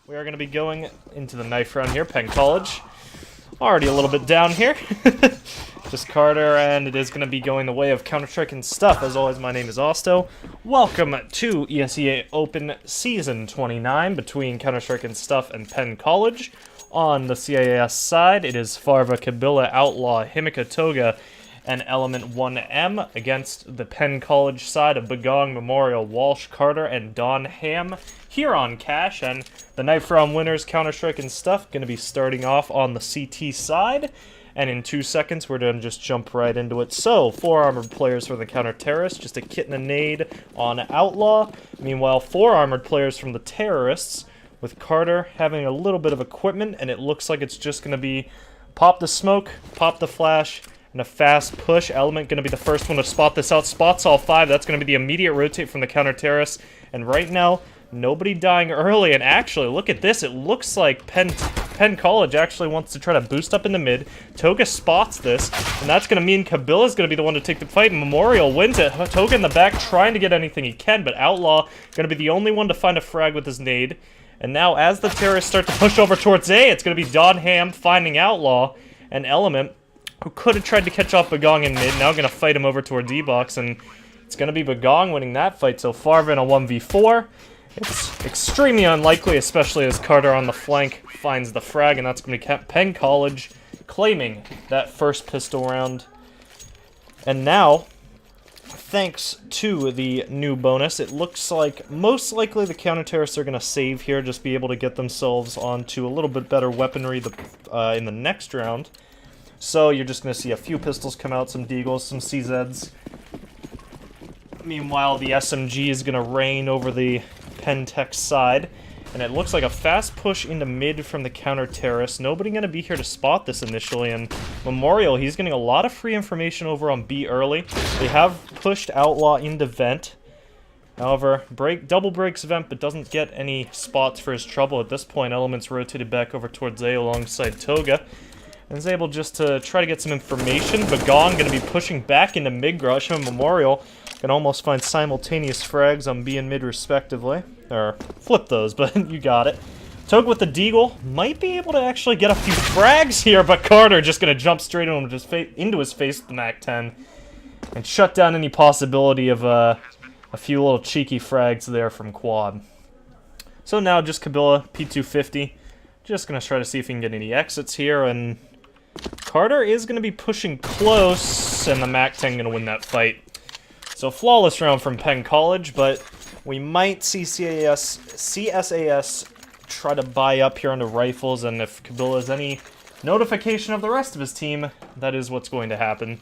We are going to be going into the knife round here, Penn College. Already a little bit down here. Just Carter, and it is going to be going the way of Counter-Strike and stuff. As always, my name is Osto. Welcome to ESEA Open Season 29 between Counter-Strike and stuff and Penn College. On the CAS side, it is Farva, Kabila, Outlaw, Himika, Toga, and Element 1M against the Penn College side of Bagong, Memorial, Walsh, Carter, and Don Ham here on Cash. And the knife round winners, Counter-Strike and stuff, going to be starting off on the CT side. And in 2 seconds, we're going to just jump right into it. So, 4 armored players for the counter-terrorists, just a kit and a nade on Outlaw. Meanwhile, 4 armored players from the terrorists, with Carter having a little bit of equipment, and it looks like it's just going to be pop the smoke, pop the flash, and a fast push. Element going to be the first one to spot this out. Spots all 5. That's going to be the immediate rotate from the counter-terrorists. And right now, nobody dying early. And actually, look at this. It looks like Penn College actually wants to try to boost up in the mid. Toga spots this, and that's going to mean Kabila's going to be the one to take the fight. Memorial wins it. Toga in the back trying to get anything he can, but Outlaw going to be the only one to find a frag with his nade. And now, as the terrorists start to push over towards A, it's going to be Don Ham finding Outlaw, and Element, who could have tried to catch off Bagong in mid, now going to fight him over towards D-Box, and it's going to be Bagong winning that fight. So Farva in a 1v4. It's extremely unlikely, especially as Carter on the flank finds the frag, and that's going to be Penn College claiming that first pistol round. And now, thanks to the new bonus, it looks like most likely the counter-terrorists are going to save here, just be able to get themselves onto a little bit better weaponry in the next round. So you're just going to see a few pistols come out, some Deagles, some CZs. Meanwhile, the SMG is going to reign over the Penn Tech side, and it looks like a fast push into mid from the counter-terrorists. Nobody going to be here to spot this initially, and Memorial, he's getting a lot of free information over on B early. They have pushed Outlaw into vent. However, double breaks vent, but doesn't get any spots for his trouble. At this point, Element's rotated back over towards A alongside Toga, and is able just to try to get some information. Bagong going to be pushing back into mid-grush, and Memorial can almost find simultaneous frags on B and mid respectively. Or flip those, but you got it. Toga with the Deagle might be able to actually get a few frags here, but Carter just going to jump straight into his face with the MAC-10 and shut down any possibility of a few little cheeky frags there from Quad. So now just Kabila, P250. Just going to try to see if he can get any exits here, and Carter is going to be pushing close, and the MAC-10 going to win that fight. So flawless round from Penn College, but we might see CSAS try to buy up here on the rifles, and if Kabila has any notification of the rest of his team, that is what's going to happen.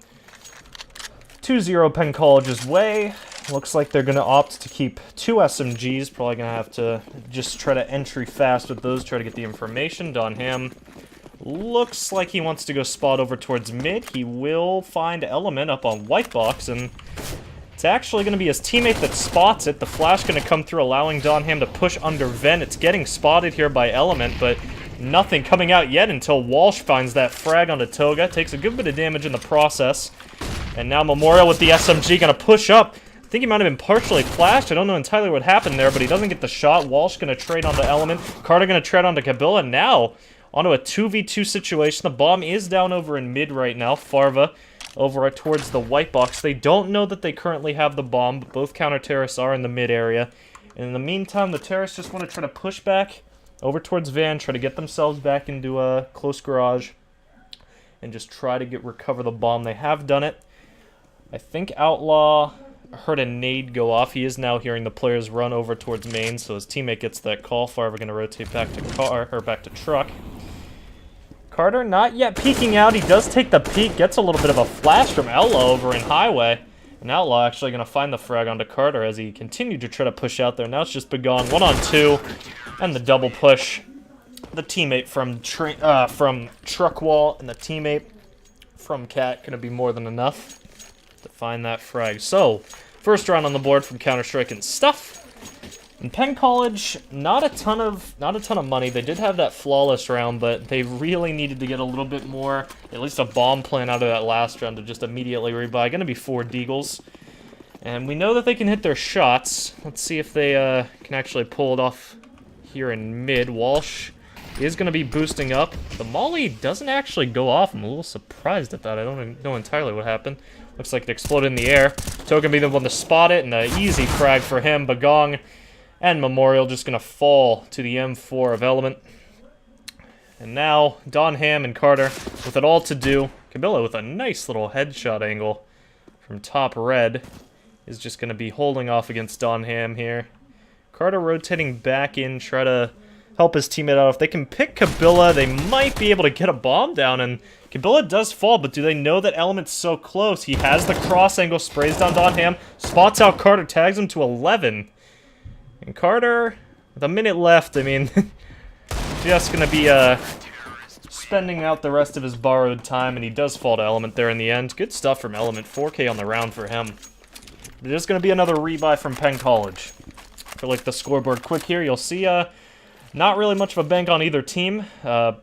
2-0 Penn College's way. Looks like they're going to opt to keep 2 SMGs. Probably going to have to just try to entry fast with those, try to get the information. Don Ham looks like he wants to go spot over towards mid. He will find Element up on white box, and it's actually going to be his teammate that spots it. The flash going to come through, allowing Don Ham to push under vent. It's getting spotted here by Element, but nothing coming out yet until Walsh finds that frag onto Toga. Takes a good bit of damage in the process. And now Memorial with the SMG going to push up. I think he might have been partially flashed. I don't know entirely what happened there, but he doesn't get the shot. Walsh going to trade onto Element. Carter going to trade onto Kabila. Now, onto a 2v2 situation. The bomb is down over in mid right now. Farva over towards the white box. They don't know that they currently have the bomb, but both counter-terrorists are in the mid area. And in the meantime, the terrorists just want to try to push back over towards Van, try to get themselves back into a close garage, and just try to recover the bomb. They have done it. I think Outlaw heard a nade go off. He is now hearing the players run over towards main, so his teammate gets that call. Farva going to rotate back to back to truck. Carter not yet peeking out. He does take the peek, gets a little bit of a flash from Outlaw over in highway. And Outlaw actually going to find the frag onto Carter as he continued to try to push out there. Now it's just Bagong 1-on-2, and the double push. The teammate from truck wall and the teammate from Cat going to be more than enough to find that frag. So, first round on the board from Counter-Strike and stuff. And Penn College, not a ton of money. They did have that flawless round, but they really needed to get a little bit more, at least a bomb plan out of that last round to just immediately rebuy. Going to be 4 Deagles. And we know that they can hit their shots. Let's see if they can actually pull it off here in mid. Walsh is going to be boosting up. The molly doesn't actually go off. I'm a little surprised at that. I don't know entirely what happened. Looks like it exploded in the air. Token be the one to spot it, and an easy frag for him. Bagong and Memorial just going to fall to the M4 of Element. And now, Don Ham and Carter with it all to do. Kabila with a nice little headshot angle from top red is just going to be holding off against Don Ham here. Carter rotating back in, try to help his teammate out. If they can pick Kabila, they might be able to get a bomb down, and Kabila does fall, but do they know that Element's so close? He has the cross angle, sprays down Don Ham, spots out Carter, tags him to 11. And Carter, with a minute left, I mean, just going to be spending out the rest of his borrowed time, and he does fall to Element there in the end. Good stuff from Element, 4K on the round for him. There's going to be another rebuy from Penn College. For like the scoreboard quick here, you'll see not really much of a bank on either team.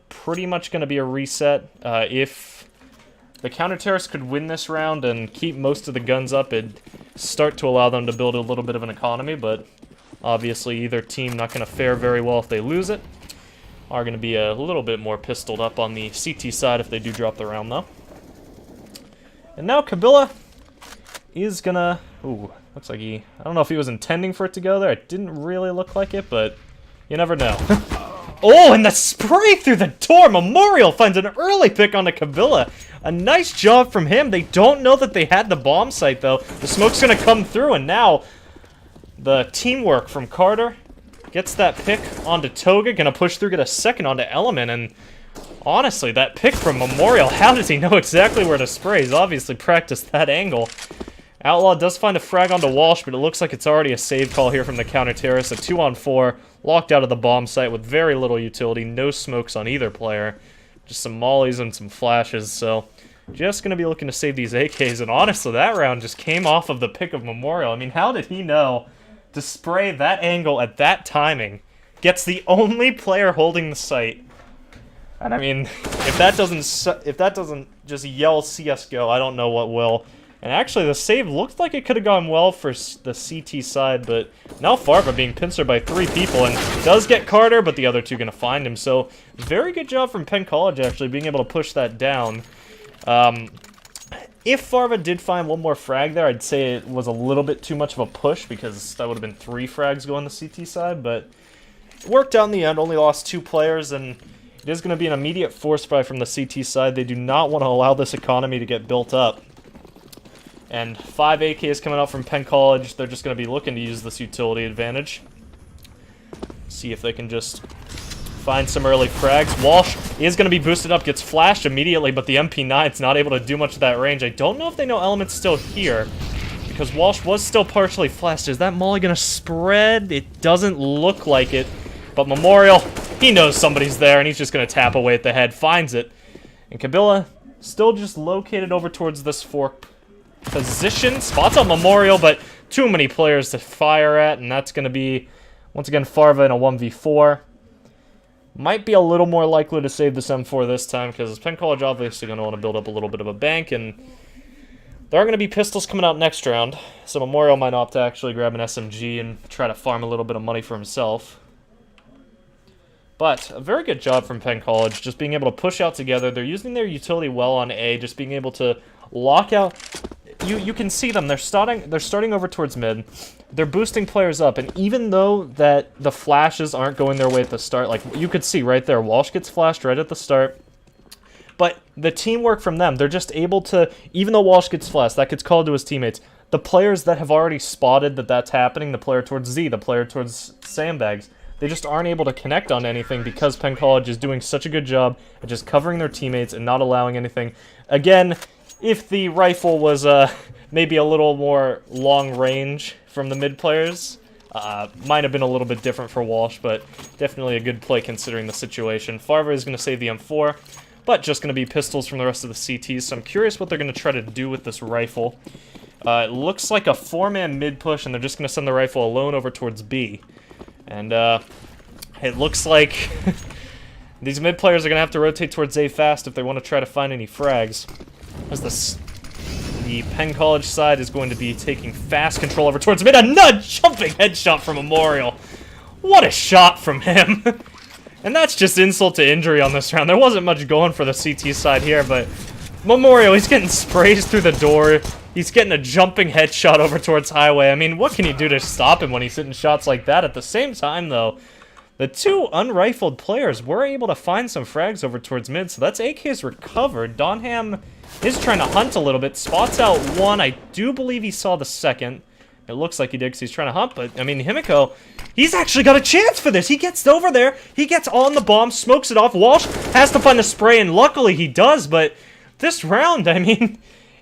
Pretty much going to be a reset. If the counter-terrorists could win this round and keep most of the guns up, it'd start to allow them to build a little bit of an economy, but obviously either team not going to fare very well if they lose it. Are going to be a little bit more pistoled up on the CT side if they do drop the round, though. And now Kabila is going to... Ooh, looks like he... I don't know if he was intending for it to go there. It didn't really look like it, but you never know. Oh, and the spray through the door! Memorial finds an early pick on the Kabila. A nice job from him. They don't know that they had the bomb site, though. The smoke's going to come through, and now the teamwork from Carter gets that pick onto Toga. Going to push through, get a second onto Element, and honestly, that pick from Memorial, how does he know exactly where to spray? He's obviously practiced that angle. Outlaw does find a frag onto Walsh, but it looks like it's already a save call here from the counter-terrorist. A 2-on-4, locked out of the bomb site with very little utility. No smokes on either player. Just some mollies and some flashes, so just going to be looking to save these AKs. And honestly, that round just came off of the pick of Memorial. I mean, how did he know to spray that angle at that timing? Gets the only player holding the site. And I mean, if that doesn't just yell CSGO, I don't know what will. And actually, the save looked like it could have gone well for the CT side, but now Farva being pincered by 3 people, and does get Carter, but the other 2 going to find him. So, very good job from Penn College, actually, being able to push that down. If Farva did find one more frag there, I'd say it was a little bit too much of a push, because that would have been 3 frags going the CT side, but it worked out in the end, only lost 2 players, and it is going to be an immediate force buy from the CT side. They do not want to allow this economy to get built up. And 5 AKs coming out from Penn College. They're just going to be looking to use this utility advantage. See if they can just find some early frags. Walsh is going to be boosted up, gets flashed immediately, but the MP9's not able to do much of that range. I don't know if they know Element's still here, because Walsh was still partially flashed. Is that molly going to spread? It doesn't look like it. But Memorial, he knows somebody's there, and he's just going to tap away at the head. Finds it. And Kabila still just located over towards this fork position. Spots on Memorial, but too many players to fire at, and that's going to be, once again, Farva in a 1v4. Might be a little more likely to save this M4 this time, because Penn College obviously going to want to build up a little bit of a bank, and there are going to be pistols coming out next round, so Memorial might opt to actually grab an SMG and try to farm a little bit of money for himself. But a very good job from Penn College, just being able to push out together. They're using their utility well on A, just being able to lock out. You can see them. They're starting over towards mid. They're boosting players up, and even though that the flashes aren't going their way at the start, like you could see right there, Walsh gets flashed right at the start. But the teamwork from them, they're just able to, even though Walsh gets flashed, that gets called to his teammates. The players that have already spotted that that's happening, the player towards Z, the player towards Sandbags, they just aren't able to connect on anything because Penn College is doing such a good job at just covering their teammates and not allowing anything. Again, if the rifle was maybe a little more long range from the mid players, might have been a little bit different for Walsh, but definitely a good play considering the situation. Farva is going to save the M4, but just going to be pistols from the rest of the CTs, so I'm curious what they're going to try to do with this rifle. It looks like a 4-man mid push, and they're just going to send the rifle alone over towards B. And it looks like these mid players are going to have to rotate towards A fast if they want to try to find any frags. As the Penn College side is going to be taking fast control over towards mid. A nudge jumping headshot from Memorial. What a shot from him! And that's just insult to injury on this round. There wasn't much going for the CT side here, but Memorial, he's getting sprays through the door. He's getting a jumping headshot over towards Highway. I mean, what can you do to stop him when he's hitting shots like that? At the same time, though, the two unrifled players were able to find some frags over towards mid, so that's AK's recovered. Donham is trying to hunt a little bit. Spots out one. I do believe he saw the second. It looks like he did because he's trying to hunt, but, I mean, Himiko, he's actually got a chance for this. He gets over there. He gets on the bomb, smokes it off. Walsh has to find the spray, and luckily he does, but this round, I mean,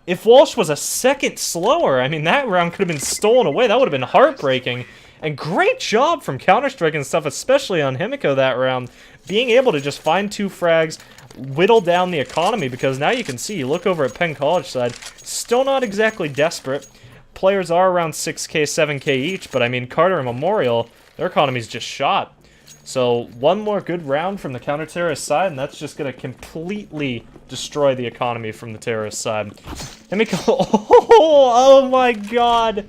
if Walsh was a second slower, I mean, that round could have been stolen away. That would have been heartbreaking. And great job from Counter-Strike and stuff, especially on Himiko that round, being able to just find two frags, whittle down the economy, because now you can see, you look over at Penn College side, still not exactly desperate. Players are around 6K, 7K each, but I mean, Carter and Memorial, their economy's just shot. So, one more good round from the counter-terrorist side, and that's just going to completely destroy the economy from the terrorist side. Himiko, oh my god!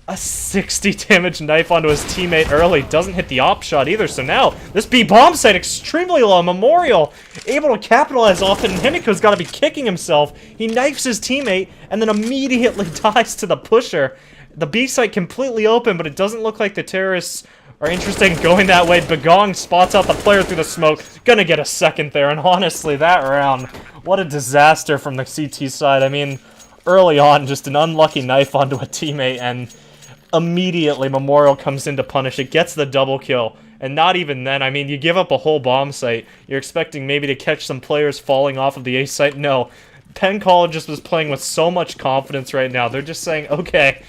A 60 damage knife onto his teammate early. Doesn't hit the op shot either, so now this B bomb site extremely low. Memorial able to capitalize off it, and Himiko's got to be kicking himself. He knifes his teammate and then immediately dies to the pusher. The B site completely open, but it doesn't look like the terrorists are interested in going that way. Bagong spots out the player through the smoke. Gonna get a second there, and honestly, that round, what a disaster from the CT side. I mean, early on, just an unlucky knife onto a teammate, and immediately Memorial comes in to punish it, gets the double kill, and not even then. I mean, you give up a whole bomb site, you're expecting maybe to catch some players falling off of the A site. No, Penn College just was playing with so much confidence right now. They're just saying, okay,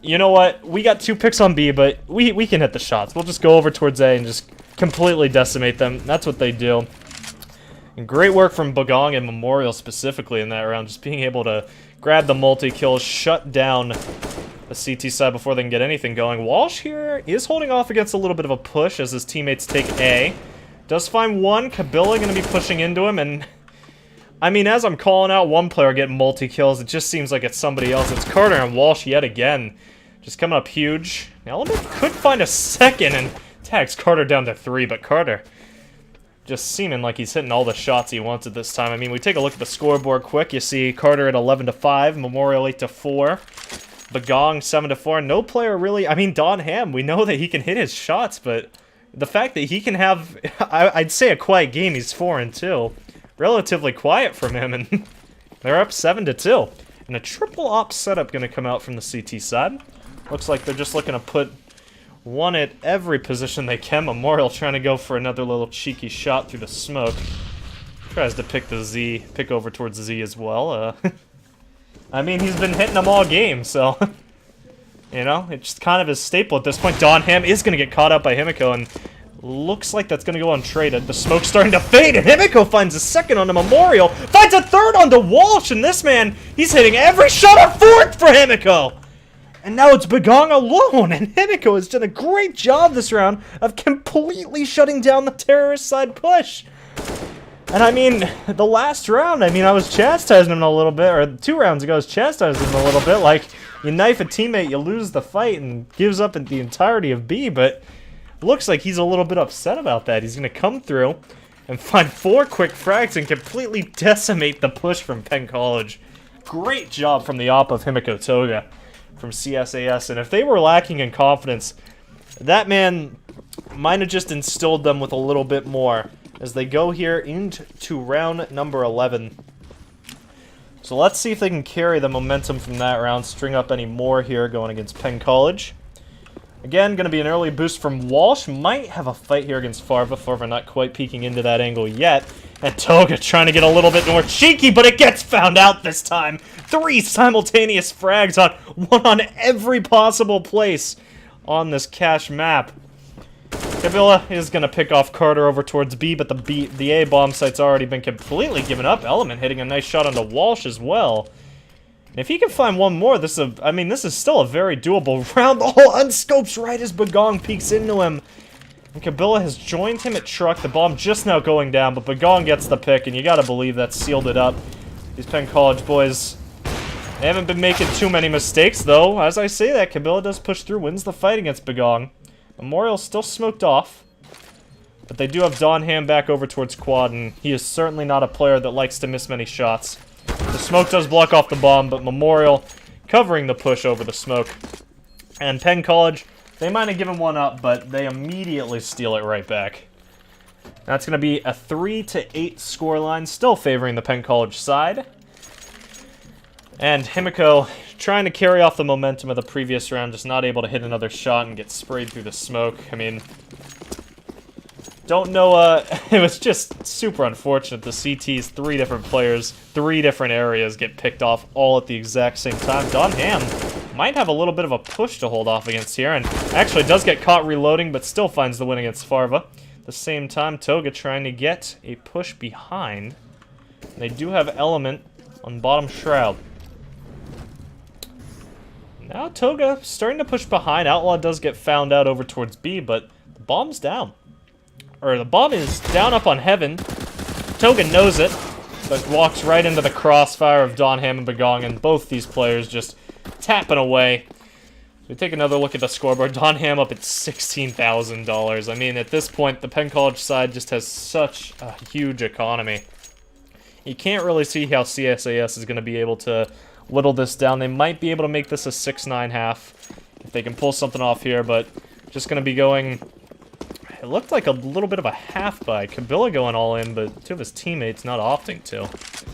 you know what, we got 2 picks on B, but we can hit the shots. We'll just go over towards A and just completely decimate them. That's what they do. And great work from Bagong and Memorial specifically in that round, just being able to grab the multi-kills, shut down the CT side before they can get anything going. Walsh here is holding off against a little bit of a push as his teammates take A. Does find one. Kabila going to be pushing into him, and I mean, as I'm calling out one player getting multi-kills, it just seems like it's somebody else. It's Carter and Walsh yet again. Just coming up huge. Element could find a second and tags Carter down to 3, but Carter just seeming like he's hitting all the shots he wants at this time. I mean, we take a look at the scoreboard quick. You see Carter at 11-5, Memorial 8-4, Bagong 7-4. No player really, I mean, Don Ham, we know that he can hit his shots, but the fact that he can have, I'd say a quiet game, he's 4-2. Relatively quiet from him, and they're up 7-2. And a triple op setup going to come out from the CT side. Looks like they're just looking to put one at every position they can. Memorial trying to go for another little cheeky shot through the smoke. Tries to pick the Z, pick over towards Z as well. I mean, he's been hitting them all game, so you know, it's just kind of his staple at this point. Donham is going to get caught up by Himiko, and looks like that's going to go untraded. The smoke's starting to fade, and Himiko finds a second onto Memorial, finds a third onto Walsh, and this man, he's hitting every shot on fourth for Himiko! And now it's Bagong alone, and Himiko has done a great job this round of completely shutting down the terrorist side push. And I mean, the last round, I mean, I was chastising him a little bit, or 2 rounds ago I was chastising him a little bit, like, you knife a teammate, you lose the fight, and gives up the entirety of B, but looks like he's a little bit upset about that. He's going to come through and find 4 quick frags and completely decimate the push from Penn College. Great job from the op of Himiko Toga from CSAS, and if they were lacking in confidence, that man might have just instilled them with a little bit more as they go here into round number 11. So let's see if they can carry the momentum from that round, string up any more here going against Penn College. Again, going to be an early boost from Walsh. Might have a fight here against Farva. Farva not quite peeking into that angle yet. And Toga trying to get a little bit more cheeky, but it gets found out this time. 3 simultaneous frags on one on every possible place on this cache map. Kabila is going to pick off Carter over towards B, but the A bomb site's already been completely given up. Element hitting a nice shot onto Walsh as well. And if he can find one more, this is still a very doable round. Oh, unscopes right as Bagong peeks into him. And Kabila has joined him at truck. The bomb just now going down, but Bagong gets the pick, and you gotta believe that sealed it up. These Penn College boys, they haven't been making too many mistakes, though. As I say that, Kabila does push through, wins the fight against Bagong. Memorial's still smoked off. But they do have Don Ham back over towards quad, and he is certainly not a player that likes to miss many shots. The smoke does block off the bomb, but Memorial covering the push over the smoke. And Penn College, they might have given one up, but they immediately steal it right back. That's going to be a 3-8 scoreline, still favoring the Penn College side. And Himiko trying to carry off the momentum of the previous round, just not able to hit another shot and get sprayed through the smoke. I mean, don't know, it was just super unfortunate. The CT's 3 different players, 3 different areas get picked off all at the exact same time. Don Ham might have a little bit of a push to hold off against here, and actually does get caught reloading, but still finds the win against Farva. At the same time, Toga trying to get a push behind. They do have Element on bottom Shroud. Now Toga starting to push behind. Outlaw does get found out over towards B, but the bomb's down. Or the bomb is down up on Heaven. Toga knows it, but walks right into the crossfire of Don Ham and Bagong, and both these players just tapping away. We take another look at the scoreboard. Don Ham up at $16,000. I mean, at this point, the Penn College side just has such a huge economy. You can't really see how CSAS is going to be able to whittle this down. They might be able to make this a 6-9 half if they can pull something off here, but just going to be going... It looked like a little bit of a half buy. Kabila going all in, but 2 of his teammates not opting to.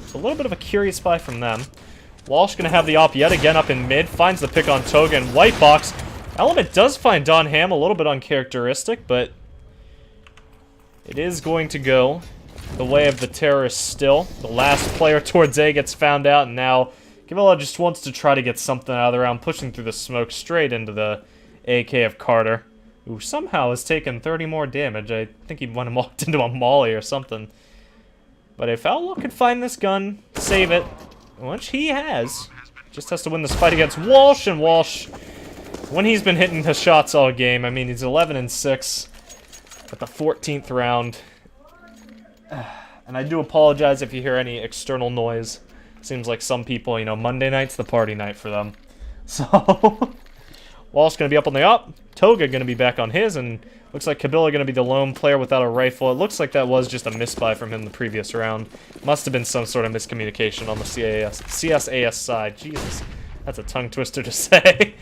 So a little bit of a curious buy from them. Walsh going to have the op yet again up in mid. Finds the pick on Toga and White Box. Element does find Don Ham a little bit uncharacteristic, but it is going to go the way of the terrorists still. The last player towards A gets found out, and now Kabila just wants to try to get something out of the round, pushing through the smoke straight into the AK of Carter, who somehow has taken 30 more damage. I think he went and walked into a molly or something. But if Outlaw could find this gun, save it, which he has, just has to win this fight against Walsh, and Walsh, when he's been hitting the shots all game, I mean, he's 11-6 at the 14th round. And I do apologize if you hear any external noise. Seems like some people, you know, Monday night's the party night for them. So, Walsh going to be up on the op. Toga going to be back on his, and looks like Kabila going to be the lone player without a rifle. It looks like that was just a misbuy from him the previous round. Must have been some sort of miscommunication on the CSAS side. Jesus, that's a tongue twister to say.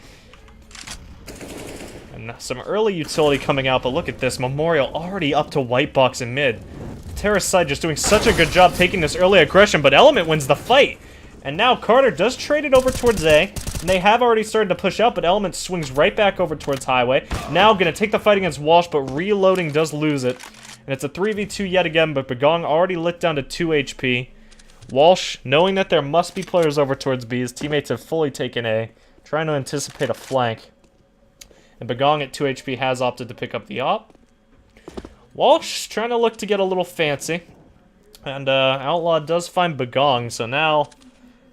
And some early utility coming out, but look at this. Memorial already up to White Box in mid. The terrorist side just doing such a good job taking this early aggression, but Element wins the fight. And now Carter does trade it over towards A, and they have already started to push out, but Element swings right back over towards Highway. Now going to take the fight against Walsh, but reloading does lose it. And it's a 3v2 yet again, but Bagong already lit down to 2 HP. Walsh, knowing that there must be players over towards B, his teammates have fully taken A, trying to anticipate a flank. And Bagong at 2 HP has opted to pick up the op. Walsh trying to look to get a little fancy. And Outlaw does find Bagong, so now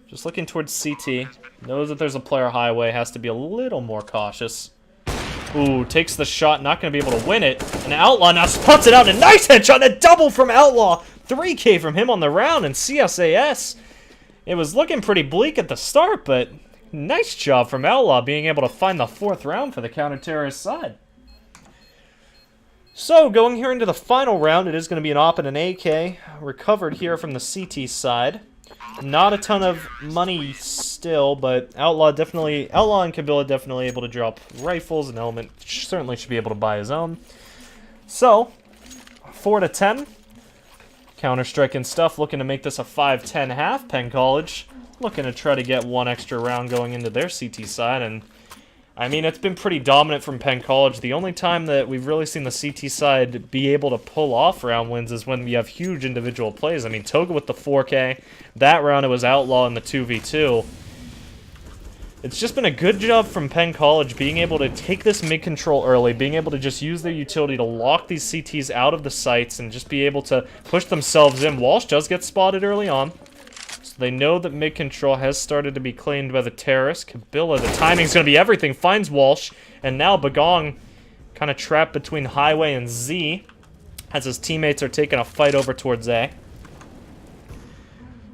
just looking towards CT. Knows that there's a player Highway, has to be a little more cautious. Ooh, takes the shot, not going to be able to win it. And Outlaw now spots it out, and a nice headshot, and a double from Outlaw. 3K from him on the round, and CSAS. It was looking pretty bleak at the start, but nice job from Outlaw being able to find the 4th round for the counter-terrorist side. So, going here into the final round, it is going to be an op and an AK. Recovered here from the CT side. Not a ton of money still, but Outlaw and Kabila definitely able to drop rifles, and Element certainly should be able to buy his own. So, 4-10. Counter-Strike and stuff, looking to make this a 5-10 half. Penn College looking to try to get one extra round going into their CT side, and I mean, it's been pretty dominant from Penn College. The only time that we've really seen the CT side be able to pull off round wins is when we have huge individual plays. I mean, Toga with the 4K. That round it was Outlaw in the 2v2. It's just been a good job from Penn College being able to take this mid-control early, being able to just use their utility to lock these CTs out of the sights and just be able to push themselves in. Walsh does get spotted early on. So they know that mid-control has started to be claimed by the terrorists. Kabila, the timing's going to be everything, finds Walsh. And now Bagong kind of trapped between Highway and Z as his teammates are taking a fight over towards A.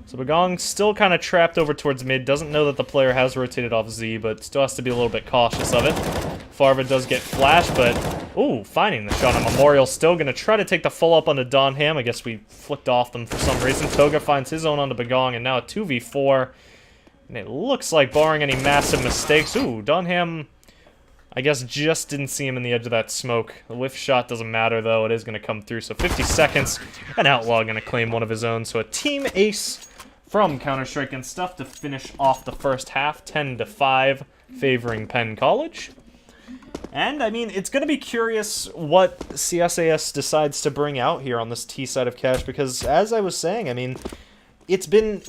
So Bagong still kind of trapped over towards mid. Doesn't know that the player has rotated off Z, but still has to be a little bit cautious of it. Farva does get flashed, but, ooh, finding the shot on Memorial. Still going to try to take the full up onto Donham. I guess we flicked off them for some reason. Toga finds his own onto Bagong, and now a 2v4. And it looks like, barring any massive mistakes, ooh, Donham, I guess, just didn't see him in the edge of that smoke. The whiff shot doesn't matter, though. It is going to come through. So 50 seconds, an Outlaw going to claim one of his own. So a team ace from Counter-Strike and Stuff to finish off the first half, 10-5, favoring Penn College. And, I mean, it's going to be curious what CSAS decides to bring out here on this T side of Cash, because, as I was saying, I mean, it's been,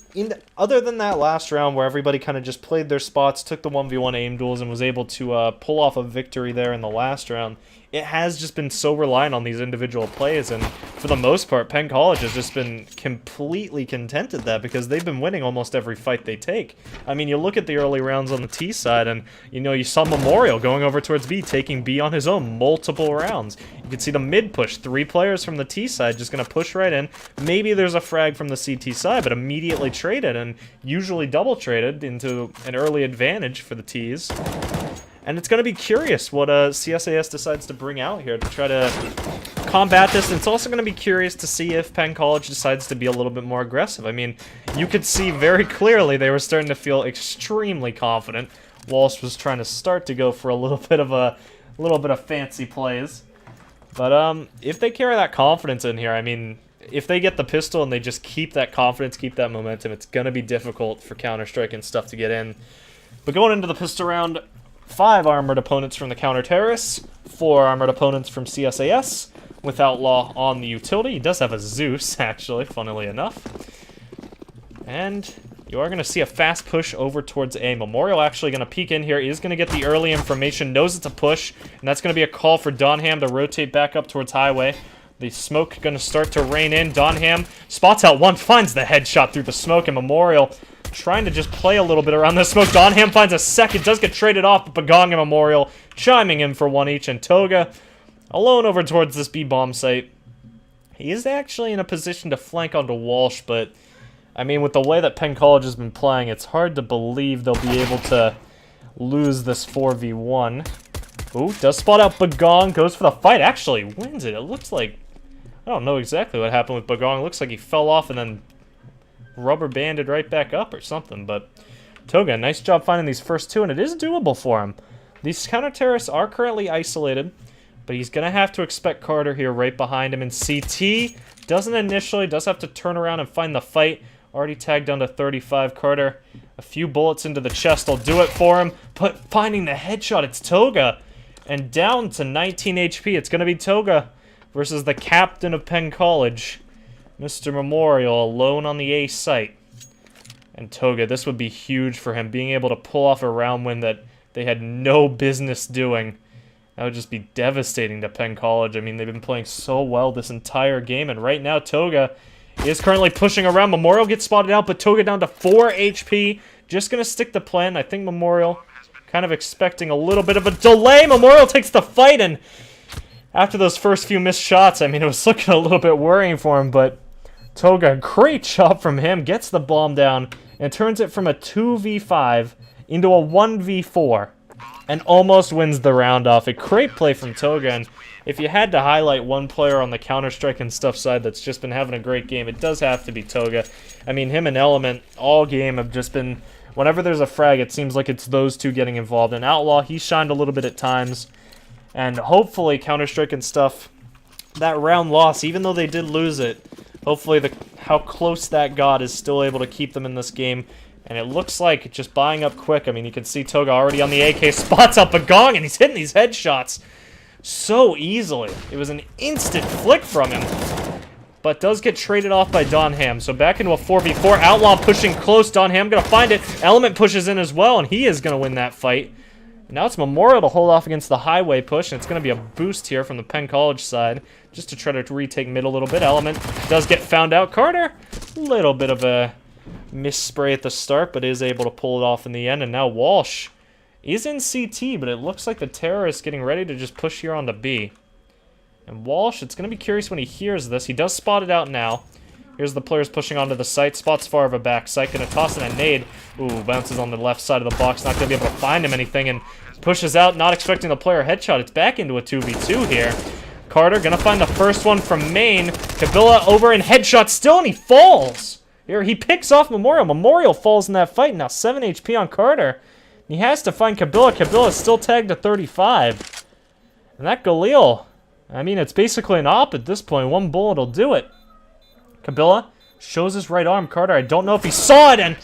other than that last round where everybody kind of just played their spots, took the 1v1 aim duels, and was able to pull off a victory there in the last round, it has just been so reliant on these individual plays, and for the most part, Penn College has just been completely content at that because they've been winning almost every fight they take. I mean, you look at the early rounds on the T side, and, you know, you saw Memorial going over towards B, taking B on his own multiple rounds. You can see the mid push, 3 players from the T side just going to push right in. Maybe there's a frag from the CT side, but immediately traded, and usually double traded into an early advantage for the Ts. And it's going to be curious what CSAS decides to bring out here to try to combat this. And it's also going to be curious to see if Penn College decides to be a little bit more aggressive. I mean, you could see very clearly they were starting to feel extremely confident. Walsh was trying to start to go for a little bit of fancy plays. But if they carry that confidence in here, I mean, if they get the pistol and they just keep that confidence, keep that momentum, it's going to be difficult for Counter-Strike and Stuff to get in. But going into the pistol round, 5 armored opponents from the Counter-Terrorists, 4 armored opponents from CSAS, with Outlaw on the utility. He does have a Zeus, actually, funnily enough. And you are going to see a fast push over towards A. Memorial actually going to peek in here. He is going to get the early information, knows it's a push, and that's going to be a call for Donham to rotate back up towards Highway. The smoke going to start to rain in. Donham spots out one, finds the headshot through the smoke, and Memorial trying to just play a little bit around the smoke. Donham finds a second, does get traded off, but Bagong and Memorial chiming in for one each, and Toga alone over towards this B-bomb site. He is actually in a position to flank onto Walsh, but, I mean, with the way that Penn College has been playing, it's hard to believe they'll be able to lose this 4v1. Ooh, does spot out Bagong, goes for the fight, actually wins it. It looks like, I don't know exactly what happened with Bagong. It looks like he fell off and then rubber banded right back up or something, but Toga, nice job finding these first 2, and it is doable for him. These counter-terrorists are currently isolated, but he's going to have to expect Carter here right behind him, and CT doesn't initially, does have to turn around and find the fight. Already tagged down to 35. Carter, a few bullets into the chest will do it for him, but finding the headshot, it's Toga, and down to 19 HP. It's going to be Toga versus the captain of Penn College, Mr. Memorial, alone on the A site. And Toga, this would be huge for him, being able to pull off a round win that they had no business doing. That would just be devastating to Penn College. I mean, they've been playing so well this entire game, and right now Toga is currently pushing around. Memorial gets spotted out, but Toga down to 4 HP. Just going to stick to plan. I think Memorial kind of expecting a little bit of a delay. Memorial takes the fight, and after those first few missed shots, I mean, it was looking a little bit worrying for him, but Toga, great job from him, gets the bomb down, and turns it from a 2v5 into a 1v4, and almost wins the round off. A great play from Toga, and if you had to highlight one player on the Counter-Strike and Stuff side that's just been having a great game, it does have to be Toga. I mean, him and Element all game have just been, whenever there's a frag, it seems like it's those two getting involved. And Outlaw, he shined a little bit at times, and hopefully Counter-Strike and Stuff, that round loss, even though they did lose it, hopefully how close that got is still able to keep them in this game. And it looks like just buying up quick. I mean, you can see Toga already on the AK, spots out Bagong, and he's hitting these headshots so easily. It was an instant flick from him, but does get traded off by Donham. So back into a 4v4. Outlaw pushing close. Donham going to find it. Element pushes in as well, and he is going to win that fight. Now it's Memorial to hold off against the Highway push, and it's going to be a boost here from the Penn College side, just to try to retake mid a little bit. Element does get found out. Carter, a little bit of a miss spray at the start, but is able to pull it off in the end. And now Walsh is in CT, but it looks like the Terror is getting ready to just push here onto B. And Walsh, it's going to be curious when he hears this. He does spot it out now. Here's the players pushing onto the site. Spots Farva back. Site going to toss in a nade. Ooh, bounces on the left side of the box. Not going to be able to find him anything. And Pushes out, not expecting the player headshot. It's back into a 2v2 here. Carter gonna find the first one from main. Kabila over and headshot still, and he falls. Here, he picks off Memorial. Memorial falls in that fight. Now 7 HP on Carter. He has to find Kabila. Kabila's still tagged to 35. And that Galil, I mean, it's basically an op at this point. One bullet will do it. Kabila shows his right arm. Carter, I don't know if he saw it, and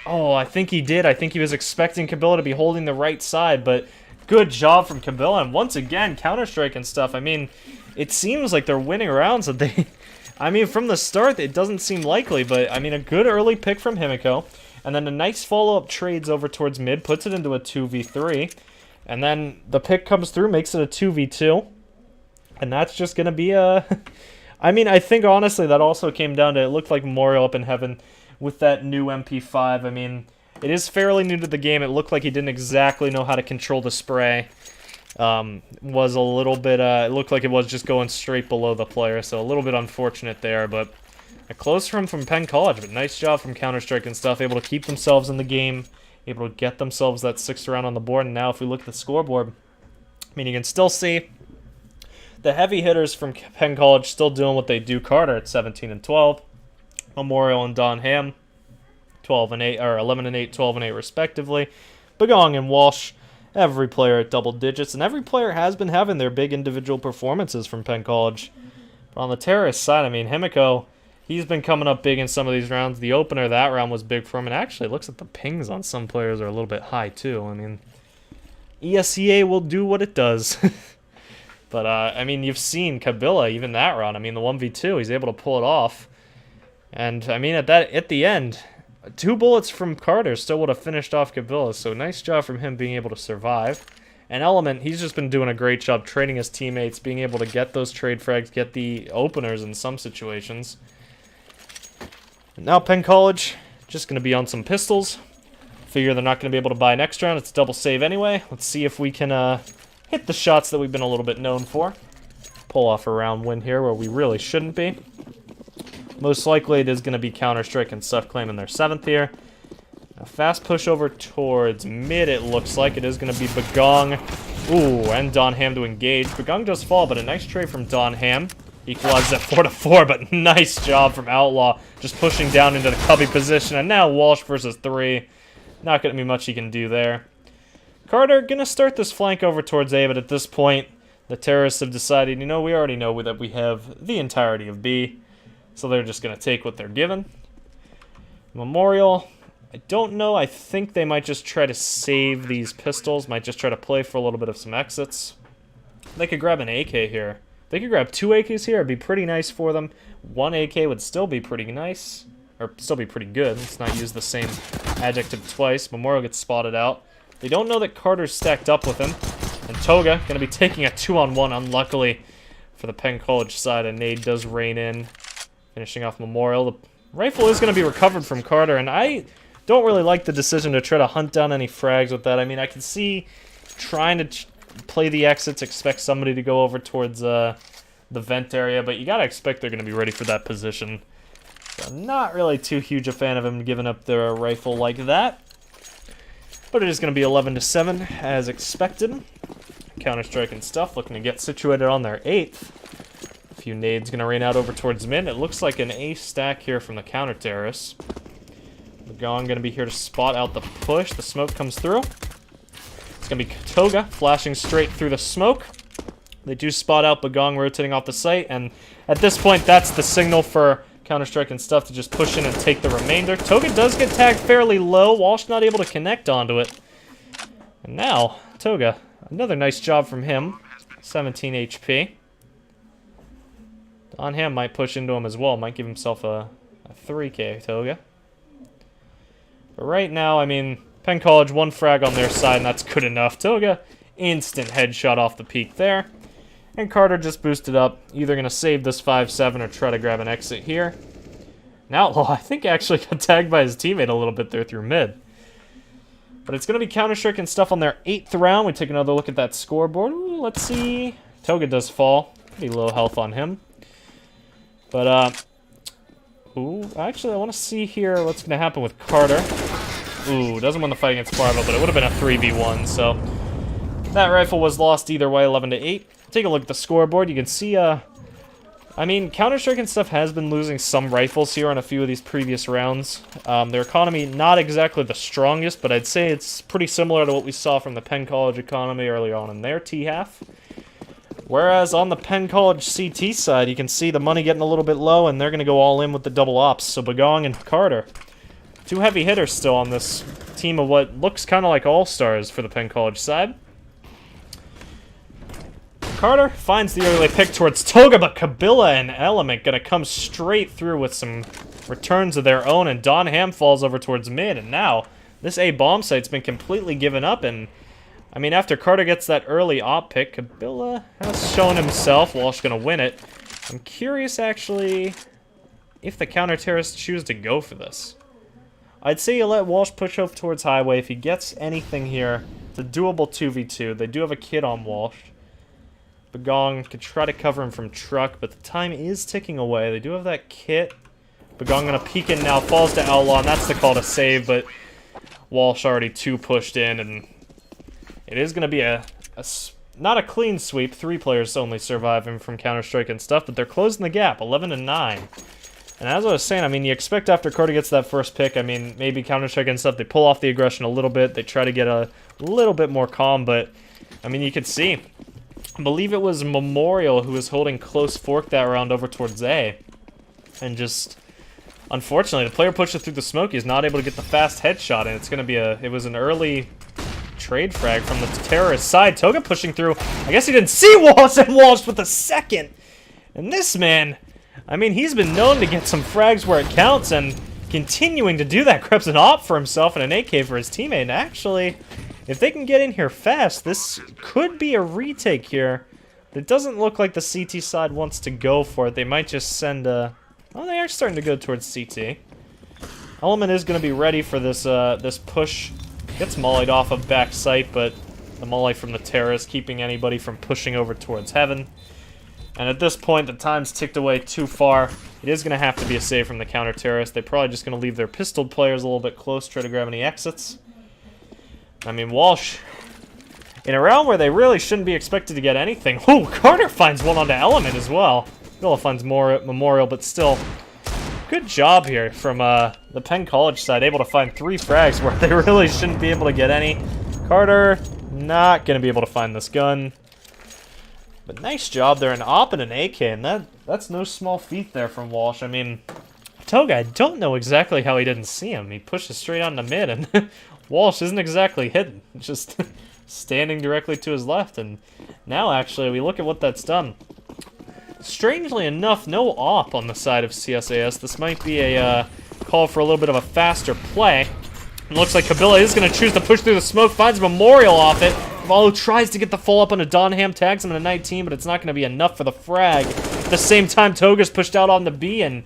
oh, I think he did. I think he was expecting Kabila to be holding the right side, but good job from Kabila. And once again, Counter-Strike and stuff. I mean, it seems like they're winning rounds that they... I mean, from the start, it doesn't seem likely, but, I mean, a good early pick from Himiko. And then a nice follow-up trades over towards mid, puts it into a 2v3. And then the pick comes through, makes it a 2v2. And that's just going to be a... I mean, I think, honestly, that also came down to it looked like Memorial up in heaven with that new MP5. I mean, it is fairly new to the game. It looked like he didn't exactly know how to control the spray. Was a little bit, it looked like it was just going straight below the player, so a little bit unfortunate there, but a close from Penn College, but nice job from Counter-Strike and stuff, able to keep themselves in the game, able to get themselves that 6th round on the board, and now if we look at the scoreboard, I mean, you can still see the heavy hitters from Penn College still doing what they do. Carter at 17 and 12, Memorial and Don Ham 12 and 8, or 11 and 8, 12 and 8 respectively. Bagong and Walsh, every player at double digits, and every player has been having their big individual performances from Penn College. But on the terrorist side, I mean, Himiko, he's been coming up big in some of these rounds. The opener, that round was big for him, and actually it looks like the pings on some players are a little bit high too. I mean, ESEA will do what it does. But, I mean, you've seen Kabila, even that round. I mean, the 1v2, he's able to pull it off. And, I mean, at the end, 2 bullets from Carter still would have finished off Kabila, so nice job from him being able to survive. And Element, he's just been doing a great job trading his teammates, being able to get those trade frags, get the openers in some situations. And now Penn College, just going to be on some pistols. Figure they're not going to be able to buy next round. It's a double save anyway. Let's see if we can hit the shots that we've been a little bit known for. Pull off a round win here where we really shouldn't be. Most likely it is going to be Counter-Strike and stuff claiming their 7th here. A fast push over towards mid, it looks like. It is going to be Bagong. Ooh, and Don Ham to engage. Bagong does fall, but a nice trade from Don Ham. Equalizes at 4-4, but nice job from Outlaw. Just pushing down into the cubby position. And now Walsh versus 3. Not going to be much he can do there. Carter going to start this flank over towards A, but at this point, the terrorists have decided, you know, we already know that we have the entirety of B. So they're just going to take what they're given. Memorial, I don't know. I think they might just try to save these pistols. Might just try to play for a little bit of some exits. They could grab an AK here. They could grab 2 AKs here. It'd be pretty nice for them. 1 AK would still be pretty nice. Or still be pretty good. Let's not use the same adjective twice. Memorial gets spotted out. They don't know that Carter's stacked up with him. And Toga going to be taking a 2-on-1, unluckily, for the Penn College side. A nade does rain in. Finishing off Memorial. The rifle is going to be recovered from Carter, and I don't really like the decision to try to hunt down any frags with that. I mean, I can see trying to play the exits, expect somebody to go over towards the vent area, but you got to expect they're going to be ready for that position. So I'm not really too huge a fan of him giving up their rifle like that. But it is going to be 11-7, as expected. Counter-Strike and stuff, looking to get situated on their 8th. Few nades going to rain out over towards mid. It looks like an A stack here from the counter-terrorists. Bagong going to be here to spot out the push. The smoke comes through. It's going to be Toga flashing straight through the smoke. They do spot out Bagong rotating off the site, and at this point, that's the signal for Counter-Strike and stuff to just push in and take the remainder. Toga does get tagged fairly low. Walsh not able to connect onto it. And now, Toga, another nice job from him. 17 HP. Don Ham might push into him as well. Might give himself a 3K, Toga. But right now, I mean, Penn College, 1 frag on their side, and that's good enough. Toga, instant headshot off the peak there. And Carter just boosted up. Either going to save this 5-7 or try to grab an exit here. And Outlaw, I think, actually got tagged by his teammate a little bit there through mid. But it's going to be Counter-Strike and stuff on their 8th round. We take another look at that scoreboard. Ooh, let's see. Toga does fall. Pretty low health on him. But, ooh, actually, I want to see here what's going to happen with Carter. Ooh, doesn't win the fight against Farvo, but it would have been a 3v1, so That rifle was lost either way, 11-8. Take a look at the scoreboard. You can see, I mean, Counter-Strike and stuff has been losing some rifles here on a few of these previous rounds. Their economy, not exactly the strongest, but I'd say it's pretty similar to what we saw from the Penn College economy early on in their T-half. Whereas on the Penn College CT side, you can see the money getting a little bit low, and they're going to go all in with the double ops. So Bagong and Carter, two heavy hitters still on this team of what looks kind of like all-stars for the Penn College side. Carter finds the early pick towards Toga, but Kabila and Element going to come straight through with some returns of their own, and Don Ham falls over towards mid, and now this A bomb site's been completely given up, and I mean, after Carter gets that early op pick, Kabila has shown himself. Walsh going to win it. I'm curious, actually, if the counter-terrorists choose to go for this. I'd say you let Walsh push up towards Highway. If he gets anything here, it's a doable 2v2. They do have a kid on Walsh. Bagong could try to cover him from truck, but the time is ticking away. They do have that kit. Bagong going to peek in now, falls to Outlaw, and that's the call to save, but Walsh already two pushed in, and it is going to be not a clean sweep. 3 players only surviving from Counter-Strike and stuff, but they're closing the gap, 11-9. And as I was saying, I mean, you expect after Carter gets that first pick, I mean, maybe Counter-Strike and stuff, they pull off the aggression a little bit. They try to get a little bit more calm, but, I mean, you could see. I believe it was Memorial who was holding close fork that round over towards A. And just, unfortunately, the player pushes through the smoke. He's not able to get the fast headshot, and it's going to be it was an early trade frag from the terrorist side. Toga pushing through. I guess he didn't see Walsh, and Walsh with the second. And this man, I mean, he's been known to get some frags where it counts, and continuing to do that, grabs an op for himself and an AK for his teammate. And actually, if they can get in here fast, this could be a retake here. It doesn't look like the CT side wants to go for it. They might just send a... Oh, they are starting to go towards CT. Element is going to be ready for this this push. Gets mollied off of back sight, but the molly from the terrorist keeping anybody from pushing over towards heaven. And at this point, the time's ticked away too far. It is going to have to be a save from the counter-terrorist. They're probably just going to leave their pistoled players a little bit close, try to grab any exits. I mean, Walsh, in a round where they really shouldn't be expected to get anything. Oh, Carter finds one onto Element as well. Villa finds more Memorial, but still, good job here from the Penn College side, able to find 3 frags where they really shouldn't be able to get any. Carter, not going to be able to find this gun. But nice job there, an op and an AK, and that's no small feat there from Walsh. I mean, Toga, I don't know exactly how he didn't see him. He pushes straight on the mid, and Walsh isn't exactly hidden. Just standing directly to his left, and now, actually, we look at what that's done. Strangely enough, no op on the side of CSAS. This might be a call for a little bit of a faster play. It looks like Kabila is going to choose to push through the smoke, finds Memorial off it. Valo tries to get the full up on a Donham, tags him in a 19, but it's not going to be enough for the frag. At the same time, Toga's pushed out on the B, and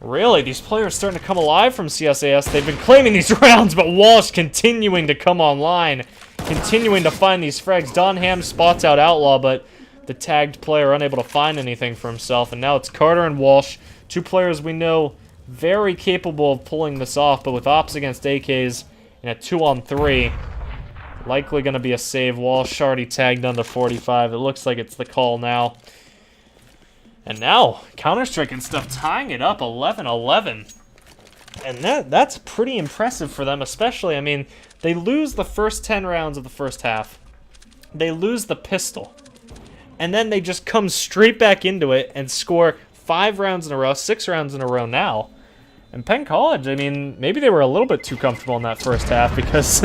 really, these players starting to come alive from CSAS. They've been claiming these rounds, but Walsh continuing to come online, continuing to find these frags. Donham spots out Outlaw, but the tagged player unable to find anything for himself, and now it's Carter and Walsh, 2 players we know very capable of pulling this off, but with ops against AKs in a 2-on-3, likely going to be a save. Walsh already tagged under 45. It looks like it's the call now. And now, Counter-Strike and stuff tying it up 11-11. And that's pretty impressive for them, especially, I mean, they lose the first 10 rounds of the first half. They lose the pistol. And then they just come straight back into it and score 5 rounds in a row, 6 rounds in a row now. And Penn College, I mean, maybe they were a little bit too comfortable in that first half because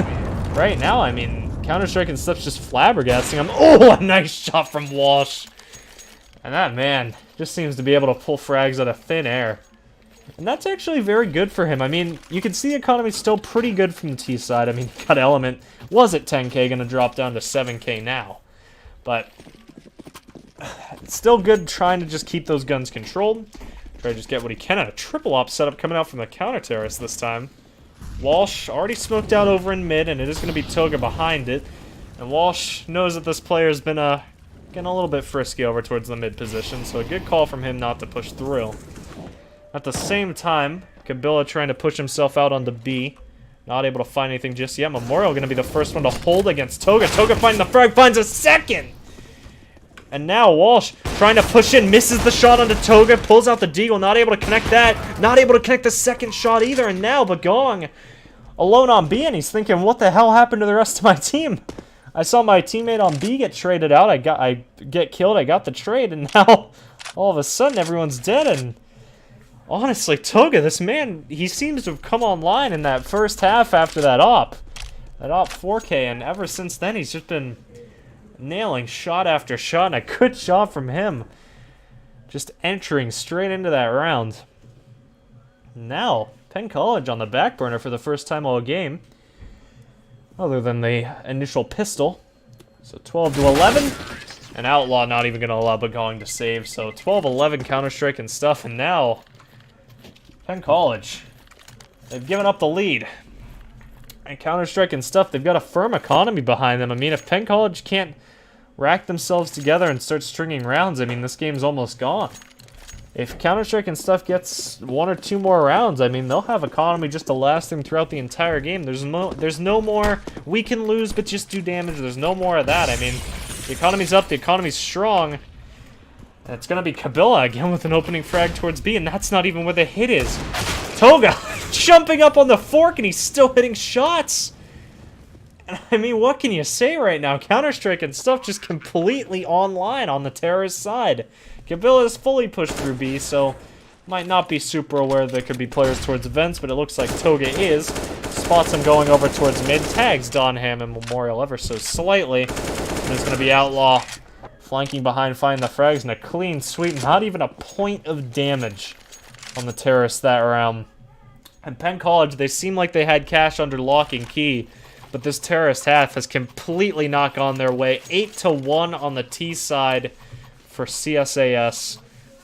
right now, I mean, Counter-Strike and stuff's just flabbergasting them. Oh, a nice shot from Walsh. And that man just seems to be able to pull frags out of thin air. And that's actually very good for him. I mean, you can see the economy's still pretty good from the T side. I mean, got Element, was at 10k, going to drop down to 7k now. But it's still good trying to just keep those guns controlled. Try to just get what he can. And a triple op setup coming out from the counter-terrorist this time. Walsh already smoked out over in mid, and it is going to be Toga behind it. And Walsh knows that this player has been getting a little bit frisky over towards the mid position, so a good call from him not to push through. At the same time, Kabila trying to push himself out onto B. Not able to find anything just yet. Memorial going to be the first one to hold against Toga. Toga finding the frag, finds a second! And now Walsh trying to push in, misses the shot onto Toga, pulls out the deagle, not able to connect that, not able to connect the second shot either, and now Bagong alone on B, and he's thinking, what the hell happened to the rest of my team? I saw my teammate on B get traded out, I get killed, I got the trade, and now all of a sudden everyone's dead, and honestly, Toga, this man, he seems to have come online in that first half after that op 4K, and ever since then he's just been nailing shot after shot, and a good shot from him. Just entering straight into that round. Now, Penn College on the back burner for the first time all game. Other than the initial pistol. So 12-11. And Outlaw not even going to allow Bagong to save. So 12-11 Counter-Strike and stuff. And now, Penn College, they've given up the lead. And Counter-Strike and stuff, they've got a firm economy behind them. I mean, if Penn College can't rack themselves together and start stringing rounds, I mean, this game's almost gone. If Counter-Strike and stuff gets 1 or 2 more rounds, I mean, they'll have economy just to last them throughout the entire game. There's no more, we can lose, but just do damage. There's no more of that. I mean, the economy's up, the economy's strong. And it's going to be Kabila again with an opening frag towards B, and that's not even where the hit is. Toga jumping up on the fork, and he's still hitting shots. And I mean, what can you say right now? Counter-Strike and stuff just completely online on the terrorist side. Kabila is fully pushed through B, so might not be super aware there could be players towards events, but it looks like Toga is. Spots him going over towards mid, tags Donham and Memorial ever so slightly. There's going to be Outlaw flanking behind, finding the frags, and a clean sweep. Not even a point of damage on the terrorists that round. And Penn College, they seem like they had cash under lock and key, but this terrorist half has completely not gone their way. 8-1 on the T side for CSAS.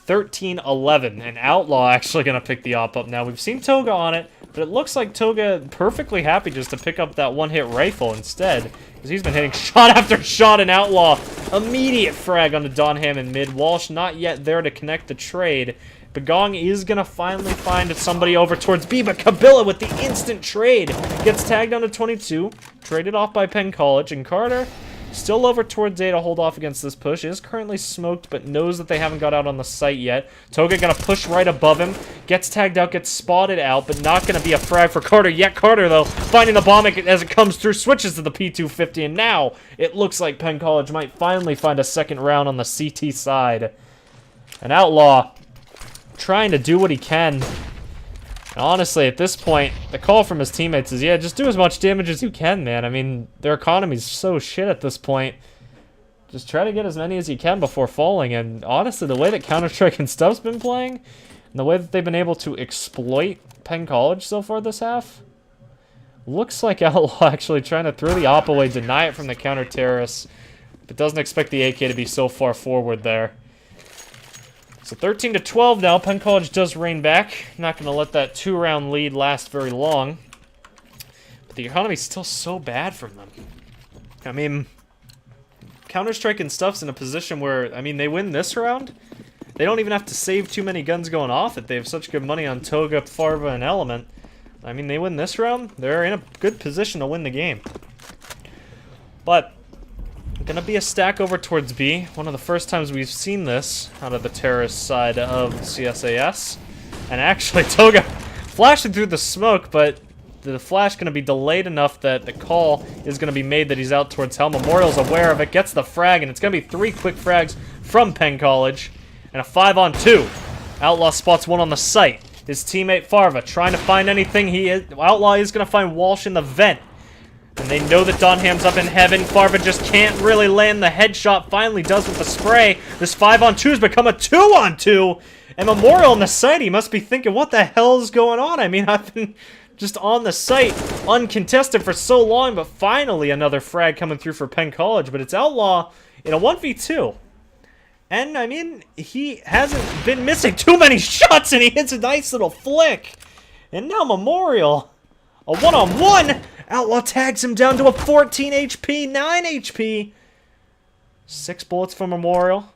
13-11, and Outlaw actually going to pick the op up now. We've seen Toga on it, but it looks like Toga perfectly happy just to pick up that one-hit rifle instead, because he's been hitting shot after shot, and Outlaw, immediate frag onto Donham in mid. Walsh not yet there to connect the trade. Bagong is going to finally find somebody over towards B, but Kabila with the instant trade gets tagged onto 22, traded off by Penn College, and Carter still over towards A to hold off against this push. Is currently smoked, but knows that they haven't got out on the site yet. Toga going to push right above him, gets tagged out, gets spotted out, but not going to be a frag for Carter yet. Carter, though, finding the bomb as it comes through, switches to the P250, and now it looks like Penn College might finally find a second round on the CT side. And Outlaw trying to do what he can. And honestly, at this point, the call from his teammates is, yeah, just do as much damage as you can, man. I mean, their economy's so shit at this point. Just try to get as many as you can before falling. And honestly, the way that Counter-Strike and stuff's been playing, and the way that they've been able to exploit Penn College so far this half, looks like Outlaw actually trying to throw the op away, deny it from the counter-terrorists, but doesn't expect the AK to be so far forward there. So 13-12 now. Penn College does rein back. Not going to let that 2-round lead last very long. But the economy's still so bad from them. I mean, Counter-Strike and stuff's in a position where, I mean, they win this round. They don't even have to save too many guns going off it. They have such good money on Toga, Farva, and Element. I mean, they win this round, they're in a good position to win the game. But gonna be a stack over towards B. One of the first times we've seen this out of the terrorist side of CSAS. And actually, Toga flashing through the smoke, but the flash going to be delayed enough that the call is going to be made that he's out towards Hell. Memorial's aware of it, gets the frag, and it's going to be 3 quick frags from Penn College. And a 5-on-2. Outlaw spots one on the site. His teammate Farva trying to find anything. Outlaw is going to find Walsh in the vent. And they know that Donham's up in heaven. Farva just can't really land the headshot. Finally does with the spray. This 5-on-2 has become a 2-on-2. And Memorial on the site, he must be thinking, what the hell is going on? I mean, I've been just on the site, uncontested for so long, but finally another frag coming through for Penn College. But it's Outlaw in a 1v2. And, I mean, he hasn't been missing too many shots, and he hits a nice little flick. And now Memorial, a 1-on-1. Outlaw tags him down to a 14 HP, 9 HP. 6 bullets for Memorial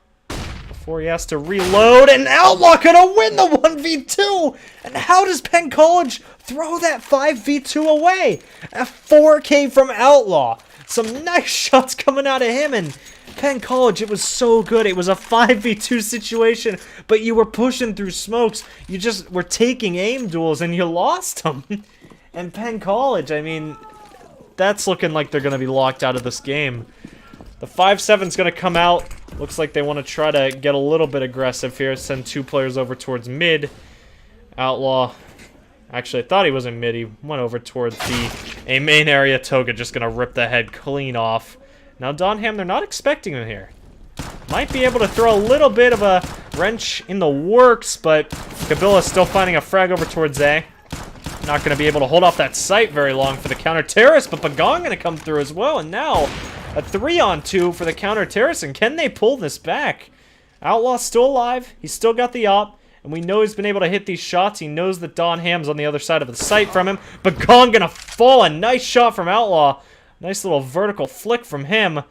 before he has to reload, and Outlaw gonna win the 1v2! And how does Penn College throw that 5v2 away? A 4K from Outlaw. Some nice shots coming out of him, and Penn College, it was so good. It was a 5v2 situation, but you were pushing through smokes. You just were taking aim duels, and you lost them. And Penn College, I mean, that's looking like they're going to be locked out of this game. The 5-7's going to come out. Looks like they want to try to get a little bit aggressive here. Send 2 players over towards mid. Outlaw. Actually, I thought he was in mid. He went over towards a main area. Toga just going to rip the head clean off. Now, Donham, they're not expecting him here. Might be able to throw a little bit of a wrench in the works, but Kabila still finding a frag over towards A. Not going to be able to hold off that site very long for the counter-terrorist, but Bagong going to come through as well, and now a 3-on-2 for the counter-terrorist, and can they pull this back? Outlaw's still alive. He's still got the op, and we know he's been able to hit these shots. He knows that Donham's on the other side of the site from him. Bagong going to fall. A nice shot from Outlaw. Nice little vertical flick from him.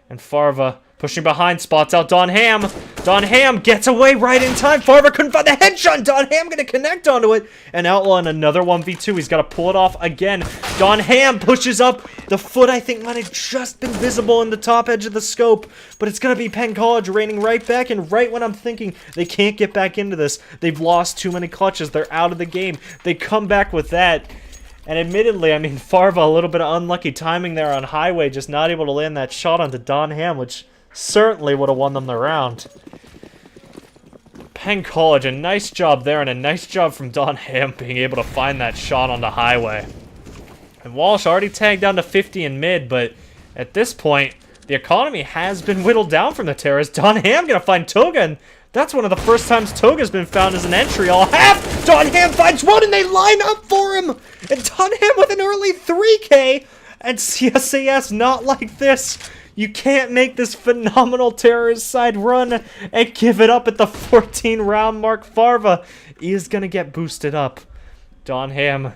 And Farva pushing behind, spots out Donham. Donham gets away right in time. Farva couldn't find the headshot. Donham going to connect onto it. And Outlaw in another 1v2. He's got to pull it off again. Donham pushes up. The foot, I think, might have just been visible in the top edge of the scope. But it's going to be Penn College raining right back. And right when I'm thinking they can't get back into this, they've lost too many clutches. They're out of the game. They come back with that. And admittedly, I mean, Farva, a little bit of unlucky timing there on Highway, just not able to land that shot onto Donham, which certainly would have won them the round. Penn College, a nice job there, and a nice job from Donham being able to find that shot onto Highway. And Walsh already tagged down to 50 in mid, but at this point, the economy has been whittled down from the terrorists. Donham gonna find Toga, and that's one of the first times Toga's been found as an entry all half. Donham finds one, and they line up for him. And Donham with an early 3K. And CSAS not like this. You can't make this phenomenal terrorist side run and give it up at the 14-round mark. Farva is going to get boosted up. Donham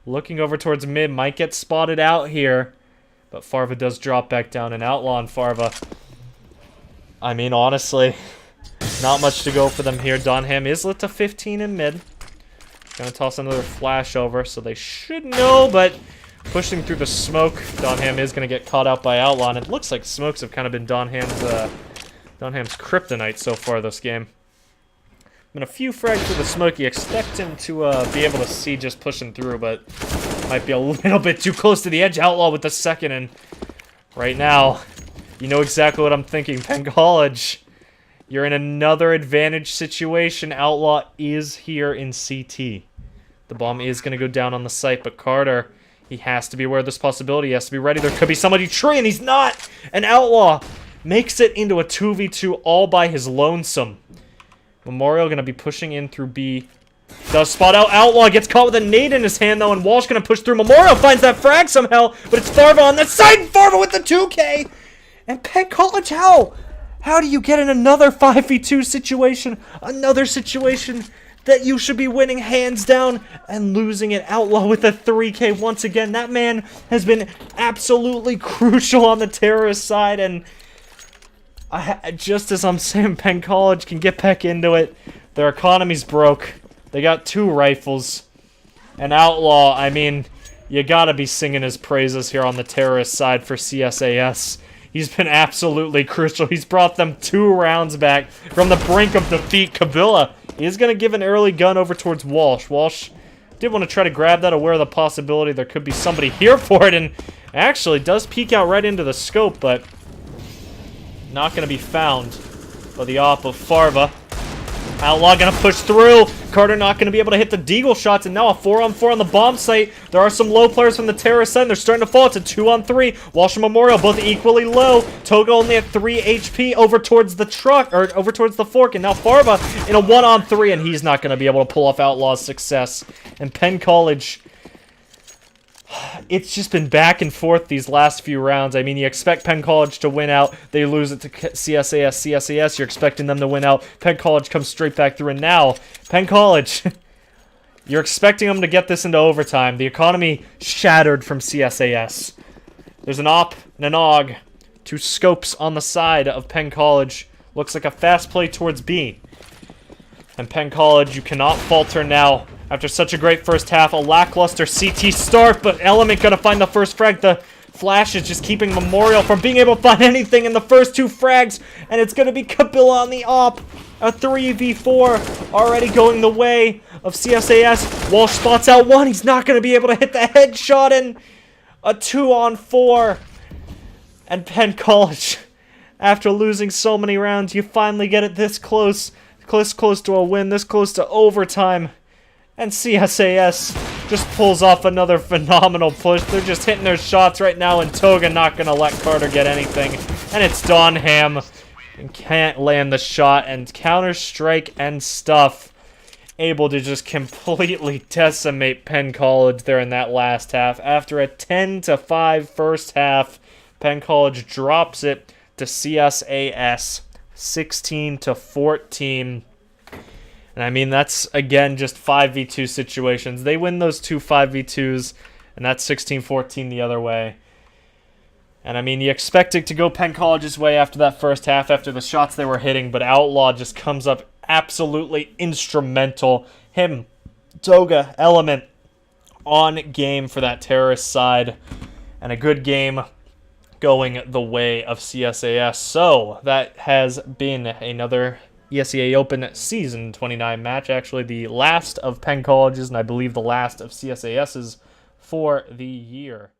looking over towards mid. Might get spotted out here. But Farva does drop back down. And Outlaw and Farva. I mean, honestly, not much to go for them here. Donham is lit to 15 in mid. Gonna toss another flash over, so they should know, but pushing through the smoke, Donham is gonna get caught out by Outlaw, and it looks like smokes have kind of been Donham's kryptonite so far this game. Been a few frags through the smoke. You expect him to be able to see just pushing through, but might be a little bit too close to the edge. Outlaw with the second, and right now, you know exactly what I'm thinking. Penn College, you're in another advantage situation. Outlaw is here in CT. The bomb is going to go down on the site, but Carter, he has to be aware of this possibility. He has to be ready. There could be somebody tree, and he's not. And Outlaw makes it into a 2v2 all by his lonesome. Memorial going to be pushing in through B. Does spot out. Outlaw gets caught with a nade in his hand, though, and Walsh going to push through. Memorial finds that frag somehow, but it's Farva on the side. Farva with the 2K. And Penn College, how? How do you get in another 5v2 situation? Another situation that you should be winning hands down and losing it. Outlaw with a 3K once again. That man has been absolutely crucial on the terrorist side, and just as I'm saying, Penn College can get back into it. Their economy's broke. They got 2 rifles. And Outlaw, I mean, you gotta be singing his praises here on the terrorist side for CSAS. He's been absolutely crucial. He's brought them 2 rounds back from the brink of defeat. Kabila is going to give an early gun over towards Walsh. Walsh did want to try to grab that, aware of the possibility there could be somebody here for it, and actually does peek out right into the scope, but not going to be found by the op of Farva. Outlaw going to push through. Carter not going to be able to hit the deagle shots, and now a 4-on-4 on the bomb site. There are some low players from the terrorist side, and they're starting to fall. It's a 2-on-3. Walsh and Memorial both equally low. Toga only at 3 HP over towards the truck, or over towards the fork, and now Farva in a 1-on-3, and he's not going to be able to pull off Outlaw's success. And Penn College, it's just been back and forth these last few rounds. I mean, you expect Penn College to win out. They lose it to CSAS. CSAS, you're expecting them to win out. Penn College comes straight back through. And now, Penn College, you're expecting them to get this into overtime. The economy shattered from CSAS. There's an op and an AUG. 2 scopes on the side of Penn College. Looks like a fast play towards B. And Penn College, you cannot falter now. After such a great first half, a lackluster CT start, but Element gonna find the first frag. The flash is just keeping Memorial from being able to find anything in the first 2 frags, and it's gonna be Kabila on the op. A 3v4 already going the way of CSAS. Walsh spots out 1. He's not gonna be able to hit the headshot, and a 2-on-4. And Penn College, after losing so many rounds, you finally get it this close. Close to a win, this close to overtime. And CSAS just pulls off another phenomenal push. They're just hitting their shots right now, and Toga not going to let Carter get anything. And it's Donham. And can't land the shot, and Counter-Strike and stuff able to just completely decimate Penn College there in that last half. After a 10-5 first half, Penn College drops it to CSAS 16-14. And I mean, that's, again, just 5v2 situations. They win those 2 5v2s, and that's 16-14 the other way. And I mean, you expect it to go Penn College's way after that first half, after the shots they were hitting, but Outlaw just comes up absolutely instrumental. Him, Toga, Element, on game for that terrorist side, and a good game going the way of CSAS. So that has been another ESEA Open Season 29 match, actually the last of Penn College's, and I believe the last of CSAS's for the year.